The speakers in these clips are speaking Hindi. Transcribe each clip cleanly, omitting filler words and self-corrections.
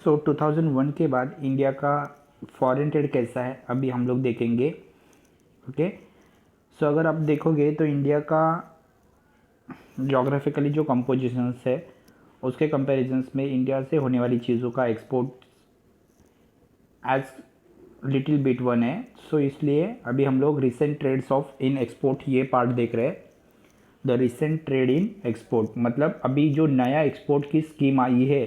सो 2001 के बाद इंडिया का फॉरेन ट्रेड कैसा है अभी हम लोग देखेंगे। ओके, सो अगर आप देखोगे तो इंडिया का जोग्राफिकली जो कंपोजिशंस है उसके कंपैरिजंस में इंडिया से होने वाली चीज़ों का export as little bit one है। सो इसलिए अभी हम लोग recent trades of in export ये पार्ट देख रहे हैं। The recent trade in export मतलब अभी जो नया एक्सपोर्ट की स्कीम आई है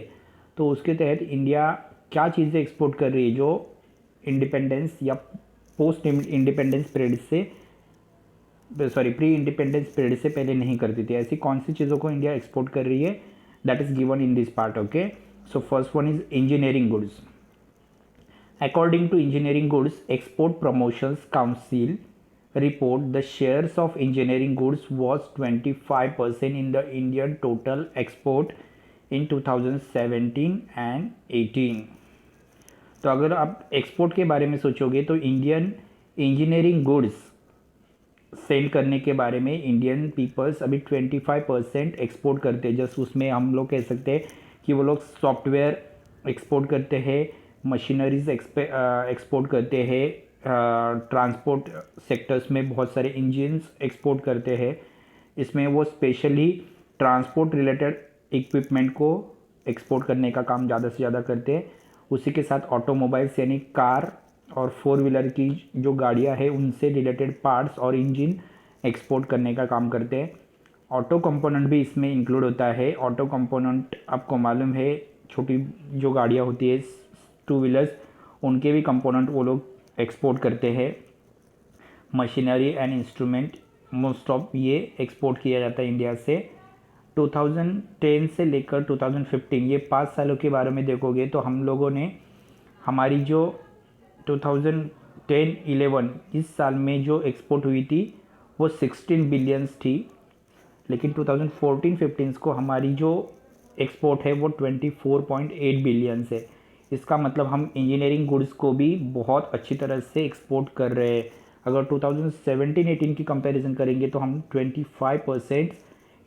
तो उसके तहत इंडिया क्या चीज़ें एक्सपोर्ट कर रही है जो इंडिपेंडेंस या पोस्ट इंडिपेंडेंस पीरियड से प्री इंडिपेंडेंस पीरियड से पहले नहीं करती थी। ऐसी कौन सी चीज़ों को इंडिया एक्सपोर्ट कर रही है, that is given in this part. Okay, so first one is engineering goods. According to Engineering Goods Export Promotions Council report, the shares of engineering goods was 25% in the Indian total export in 2017 and 18। तो अगर आप एक्सपोर्ट के बारे में सोचोगे तो इंडियन इंजीनियरिंग गुड्स सेल करने के बारे में इंडियन पीपल्स अभी 25% एक्सपोर्ट करते हैं। जस्ट उसमें हम लोग कह सकते हैं कि वो लोग सॉफ्टवेयर एक्सपोर्ट करते हैं, मशीनरीज एक्सपोर्ट करते हैं, ट्रांसपोर्ट सेक्टर्स में बहुत सारे इंजन्स एक्सपोर्ट करते हैं। इसमें वो स्पेशली ट्रांसपोर्ट रिलेटेड इक्विपमेंट को एक्सपोर्ट करने का काम ज़्यादा से ज़्यादा करते हैं। उसी के साथ ऑटोमोबाइल्स यानी कार और 4 व्हीलर की जो गाड़ियाँ हैं उनसे रिलेटेड पार्ट्स और इंजन एक्सपोर्ट करने का काम करते हैं। ऑटो कंपोनेंट भी इसमें इंक्लूड होता है। ऑटो कंपोनेंट आपको मालूम है, छोटी जो गाड़ियाँ होती है 2 व्हीलर्स, उनके भी कंपोनेंट वो लोग एक्सपोर्ट करते हैं। Machinery and instrument most of ये एक्सपोर्ट किया जाता है इंडिया से। 2010 से लेकर 2015 ये 5 सालों के बारे में देखोगे तो हम लोगों ने हमारी जो 2010-11 इस साल में जो एक्सपोर्ट हुई थी वो 16 बिलियंस थी, लेकिन 2014-15 को हमारी जो एक्सपोर्ट है वो 24.8 बिलियंस है। इसका मतलब हम इंजीनियरिंग गुड्स को भी बहुत अच्छी तरह से एक्सपोर्ट कर रहे हैं। अगर 2017-18 की कंपैरिजन करेंगे तो हम 25%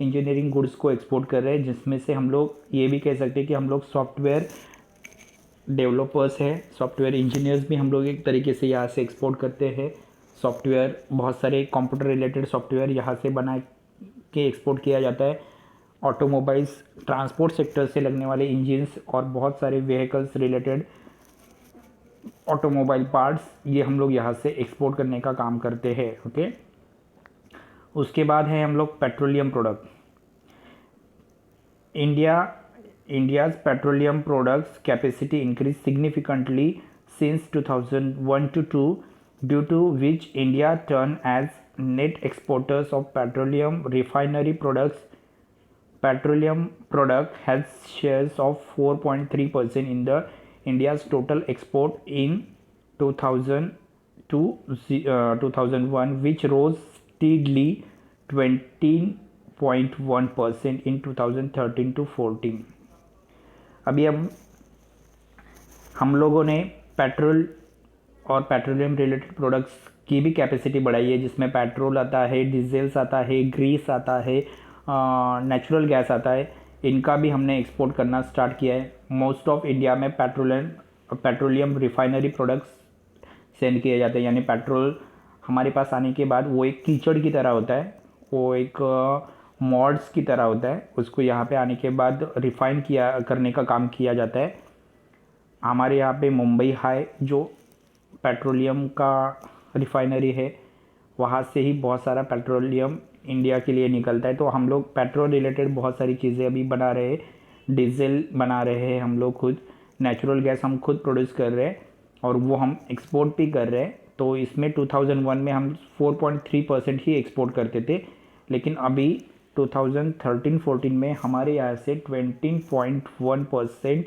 इंजीनियरिंग गुड्स को एक्सपोर्ट कर रहे हैं, जिसमें से हम लोग ये भी कह सकते हैं कि हम लोग सॉफ्टवेयर डेवलपर्स हैं, सॉफ्टवेयर इंजीनियर्स भी हम लोग एक तरीके से यहाँ से एक्सपोर्ट करते हैं। सॉफ्टवेयर बहुत सारे कंप्यूटर रिलेटेड सॉफ्टवेयर यहाँ से बना के एक्सपोर्ट किया जाता है। ऑटोमोबाइल्स, ट्रांसपोर्ट सेक्टर से लगने वाले इंजन्स और बहुत सारे व्हीकल्स रिलेटेड ऑटोमोबाइल पार्ट्स ये हम लोग यहाँ से एक्सपोर्ट करने का काम करते हैं। ओके, उसके बाद है हम लोग petroleum product. India's petroleum products capacity increased significantly since 2001 to 2, due to which India turned as net exporters of petroleum refinery products. Petroleum product has shares of 4.3% in the India's total export in 2000 to 2001, which rose steadily 20.1% in 2013 to 14। अभी हम लोगों ने पेट्रोल और पेट्रोलियम रिलेटेड प्रोडक्ट्स की भी कैपेसिटी बढ़ाई है, जिसमें पेट्रोल आता है, डीजल्स आता है, ग्रीस आता है, नेचुरल गैस आता है। इनका भी हमने एक्सपोर्ट करना स्टार्ट किया है। मोस्ट ऑफ इंडिया में पेट्रोलियम रिफाइनरी प्रोडक्ट्स सेंड किए जाते हैं, यानी पेट्रोल हमारे पास आने के बाद वो एक कीचड़ की तरह होता है, वो एक मॉड्स की तरह होता है। उसको यहाँ पे आने के बाद रिफ़ाइन करने का काम किया जाता है। हमारे यहाँ पे मुंबई हाई जो पेट्रोलियम का रिफाइनरी है, वहाँ से ही बहुत सारा पेट्रोलियम इंडिया के लिए निकलता है। तो हम लोग पेट्रोल रिलेटेड बहुत सारी चीज़ें अभी बना रहे हैं, डीजल बना रहे हैं हम लोग खुद, नेचुरल गैस हम खुद प्रोड्यूस कर रहे हैं और वो हम एक्सपोर्ट भी कर रहे हैं। तो इसमें 2001 में हम 4.3% ही एक्सपोर्ट करते थे, लेकिन अभी 2013-14 में हमारे यहाँ से 20.1%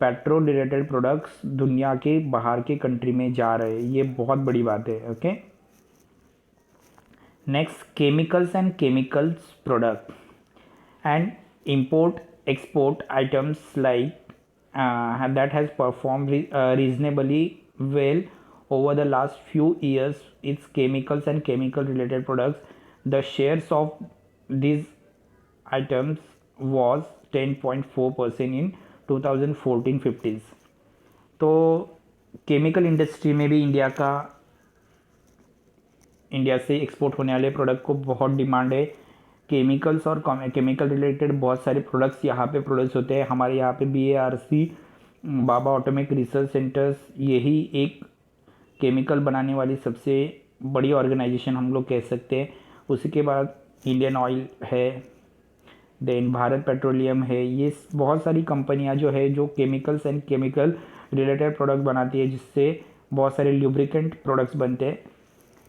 पेट्रोल रिलेटेड प्रोडक्ट्स दुनिया के बाहर के कंट्री में जा रहे हैं। ये बहुत बड़ी बात है। Okay, next chemicals and chemicals product and import export items like that has performed reasonably well over the last few years. Its chemicals and chemical related products, the shares of these items was 10.4% in 2014-15। तो केमिकल इंडस्ट्री में भी इंडिया से एक्सपोर्ट होने वाले प्रोडक्ट को बहुत डिमांड है। केमिकल्स और केमिकल रिलेटेड बहुत सारे प्रोडक्ट्स यहाँ पे प्रोड्यूस होते हैं। हमारे यहाँ पे BARC बाबा एटॉमिक रिसर्च सेंटर्स, यही एक केमिकल बनाने वाली सबसे बड़ी ऑर्गेनाइजेशन हम लोग कह सकते हैं। उसी के बाद इंडियन ऑयल है, देन भारत पेट्रोलियम है। ये बहुत सारी कंपनियां जो है जो chemicals and chemical related product बनाती है, जिससे बहुत सारे ल्यूब्रिकेंट प्रोडक्ट्स बनते हैं।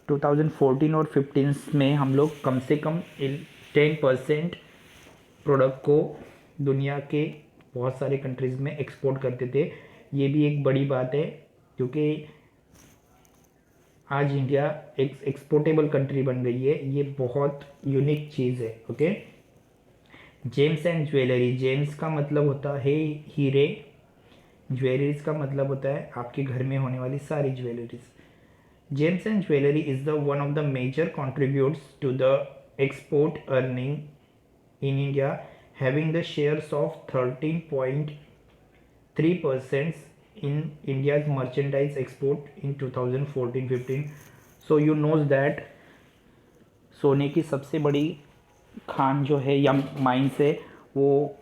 2014 और 15 में हम लोग कम से कम 10% प्रोडक्ट को दुनिया के बहुत सारे कंट्रीज़ में एक्सपोर्ट करते थे। ये भी एक बड़ी बात है, क्योंकि आज इंडिया एक एक्सपोर्टेबल कंट्री बन गई है। ये बहुत यूनिक चीज़ है। Okay, James and jewellery. James का मतलब होता है हीरे, ज्वेलरीज का मतलब होता है आपके घर में होने वाली सारी jewelries. Gems and jewellery is the one of the major contributes to the export earning in India, having the shares of 13.3% in India's merchandise export in 2014-15. So you knows that सोने की सबसे बड़ी खान जो है या माइंस है वो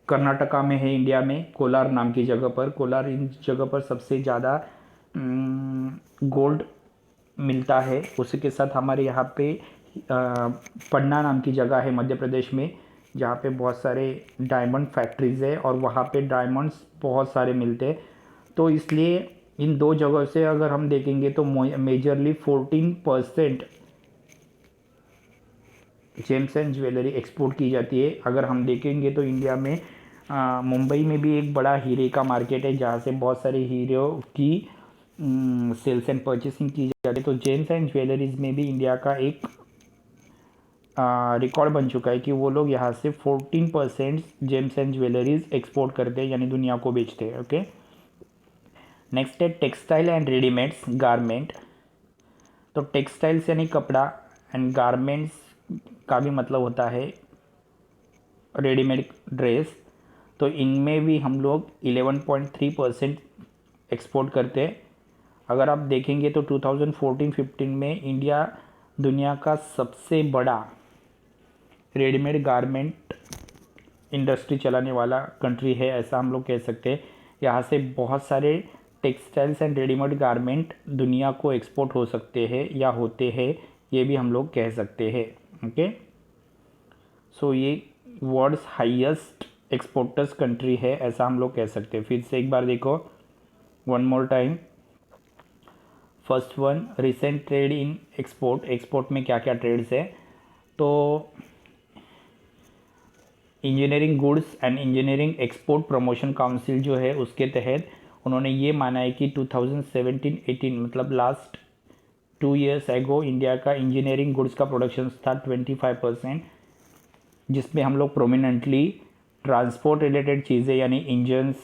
कर्नाटका में है, इंडिया में, कोलार नाम की जगह पर। कोलार इन जगह पर सबसे ज़्यादा गोल्ड मिलता है। उसी के साथ हमारे यहाँ पे पन्ना नाम की जगह है मध्य प्रदेश में, जहाँ पे बहुत सारे डायमंड फैक्ट्रीज़ है और वहाँ पे डायमंड्स बहुत सारे मिलते हैं। तो इसलिए इन दो जगह से अगर हम देखेंगे तो majorly 14% James and jewellery export की जाती है। अगर हम देखेंगे तो इंडिया में मुंबई में भी एक बड़ा हीरे का मार्केट है, जहाँ से बहुत सारे हीरों की सेल्स एंड परचेसिंग की जाती है। तो जेम्स एंड ज्वेलरीज में भी इंडिया का एक रिकॉर्ड बन चुका है कि वो लोग यहाँ से 14% जेम्स एंड ज्वेलरीज एक्सपोर्ट करते हैं, यानी दुनिया को बेचते हैं। ओके, नेक्स्ट है टेक्सटाइल एंड रेडीमेड्स, गारमेंट। तो टेक्सटाइल्स यानी कपड़ा एंड गारमेंट्स का भी मतलब होता है रेडीमेड ड्रेस। तो इनमें भी हम लोग 11.3% एक्सपोर्ट करते हैं। अगर आप देखेंगे तो 2014-15 में इंडिया दुनिया का सबसे बड़ा रेडीमेड गारमेंट इंडस्ट्री चलाने वाला कंट्री है, ऐसा हम लोग कह सकते हैं। यहाँ से बहुत सारे टेक्सटाइल्स एंड रेडीमेड गारमेंट दुनिया को एक्सपोर्ट हो सकते हैं या होते हैं, ये भी हम लोग कह सकते हैं। ओके, सो ये वर्ल्ड्स हाईएस्ट एक्सपोर्टर्स कंट्री है, ऐसा हम लोग कह सकते हैं। फिर से एक बार देखो, one more time. First one, recent trade in export. Export में क्या क्या ट्रेड्स है? तो engineering goods and engineering export promotion council जो है, उसके तहत उन्होंने ये माना है कि 2017-18 मतलब लास्ट 2 years एगो इंडिया का इंजीनियरिंग गुड्स का प्रोडक्शन था 25%, जिसमें हम लोग प्रोमिनेंटली ट्रांसपोर्ट रिलेटेड चीज़ें यानी इंजन्स,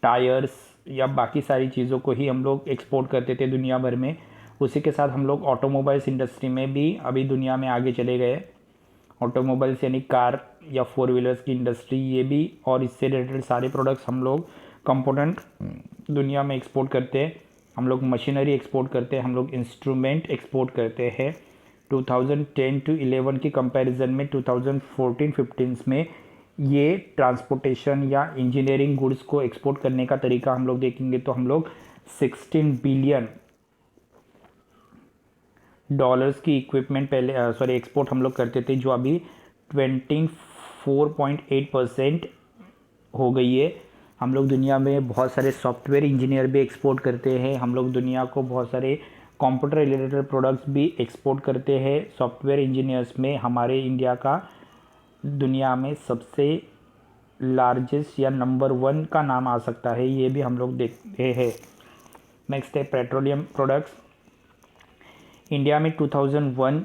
टायर्स या बाकी सारी चीज़ों को ही हम लोग एक्सपोर्ट करते थे दुनिया भर में। उसी के साथ हम लोग ऑटोमोबाइल्स इंडस्ट्री में भी अभी दुनिया में आगे चले गए। ऑटोमोबाइल्स यानी कार या 4 व्हीलर्स की इंडस्ट्री, ये भी और इससे रिलेटेड सारे प्रोडक्ट्स हम लोग कंपोनेंट दुनिया में एक्सपोर्ट करते हैं। हम लोग मशीनरी एक्सपोर्ट करते हैं, हम लोग इंस्ट्रूमेंट एक्सपोर्ट करते हैं। 2010-11 की कंपैरिजन में 2014-15 में ये ट्रांसपोर्टेशन या इंजीनियरिंग गुड्स को एक्सपोर्ट करने का तरीका हम लोग देखेंगे तो हम लोग $16 बिलियन की इक्विपमेंट पहले एक्सपोर्ट हम लोग करते थे, जो अभी 24.8% हो गई है। हम लोग दुनिया में बहुत सारे सॉफ्टवेयर इंजीनियर भी एक्सपोर्ट करते हैं। हम लोग दुनिया को बहुत सारे कंप्यूटर रिलेटेड प्रोडक्ट्स भी एक्सपोर्ट करते हैं। सॉफ्टवेयर इंजीनियर्स में हमारे इंडिया का दुनिया में सबसे लार्जेस्ट या नंबर 1 का नाम आ सकता है, ये भी हम लोग देखते हैं। नेक्स्ट है पेट्रोलियम प्रोडक्ट्स। इंडिया में 2001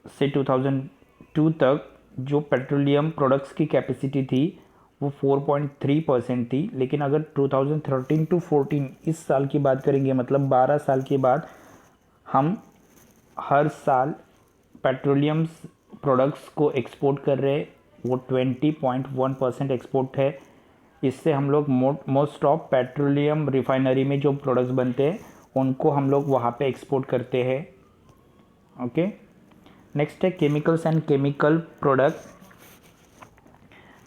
से 2002 तक जो पेट्रोलियम प्रोडक्ट्स की कैपेसिटी थी वो 4.3% थी, लेकिन अगर 2013 to 14 इस साल की बात करेंगे, मतलब 12 साल के बाद हम हर साल पेट्रोलियम प्रोडक्ट्स को एक्सपोर्ट कर रहे हैं। वो 20.1% एक्सपोर्ट है। इससे हम लोग मोस्ट ऑफ पेट्रोलियम रिफाइनरी में जो प्रोडक्ट्स बनते हैं उनको हम लोग वहाँ पे एक्सपोर्ट करते हैं। ओके, नेक्स्ट है केमिकल्स एंड केमिकल प्रोडक्ट।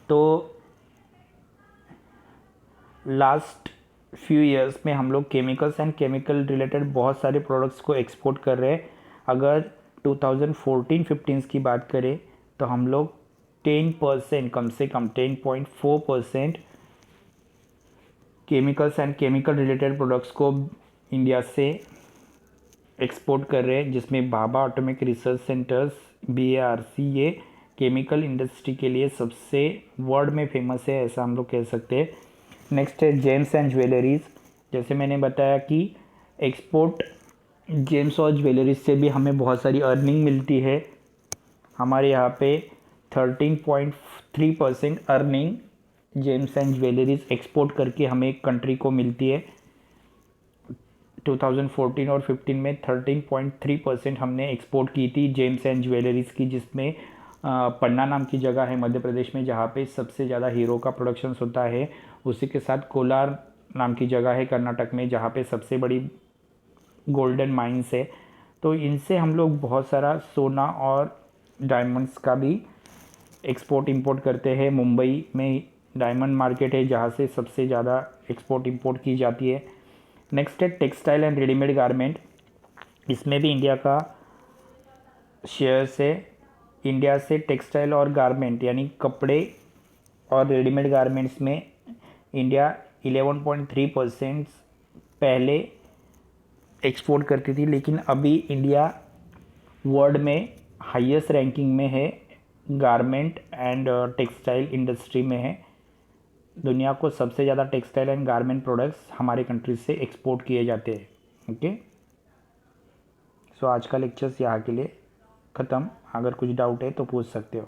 तो लास्ट फ्यू इयर्स में हम लोग केमिकल्स एंड केमिकल रिलेटेड बहुत सारे प्रोडक्ट्स को एक्सपोर्ट कर रहे हैं। अगर 2014-15 की बात करें तो हम लोग 10%, कम से कम 10.4% chemicals and chemical related products को इंडिया से एक्सपोर्ट कर रहे हैं, जिसमें Bhabha atomic research centres BARC ये केमिकल इंडस्ट्री के लिए सबसे वर्ल्ड में फेमस है, ऐसा हम लोग कह सकते हैं। नेक्स्ट है जेम्स एंड ज्वेलरीज। जैसे मैंने बताया कि एक्सपोर्ट जेम्स और ज्वेलरीज से भी हमें बहुत सारी अर्निंग मिलती है। हमारे यहाँ पे 13.3% earning James and jewelleries export करके हमें एक कंट्री को मिलती है। 2014 और 15 में 13.3% हमने एक्सपोर्ट की थी जेम्स एंड ज्वेलरीज की, जिसमें पन्ना नाम की जगह है मध्य प्रदेश में जहाँ पे सबसे ज़्यादा हीरो का प्रोडक्शन होता है। उसी के साथ कोलार नाम की जगह है कर्नाटक में जहाँ पे सबसे बड़ी गोल्डन माइंस है। तो इनसे हम लोग बहुत सारा सोना और डायमंड्स का भी एक्सपोर्ट इंपोर्ट करते हैं। मुंबई में डायमंड मार्केट है जहाँ से सबसे ज़्यादा एक्सपोर्ट इंपोर्ट की जाती है। नेक्स्ट है टेक्सटाइल एंड रेडीमेड गारमेंट। इसमें भी इंडिया का शेयर है। इंडिया से टेक्सटाइल और गारमेंट यानी कपड़े और रेडीमेड गारमेंट्स में इंडिया 11.3% पहले एक्सपोर्ट करती थी, लेकिन अभी इंडिया वर्ल्ड में हाईएस्ट रैंकिंग में है, गारमेंट एंड टेक्सटाइल इंडस्ट्री में है। दुनिया को सबसे ज़्यादा टेक्सटाइल एंड गारमेंट प्रोडक्ट्स हमारे कंट्री से एक्सपोर्ट किए जाते हैं। ओके, सो आज का लेक्चर्स यहाँ के लिए ख़त्म। अगर कुछ डाउट है तो पूछ सकते हो।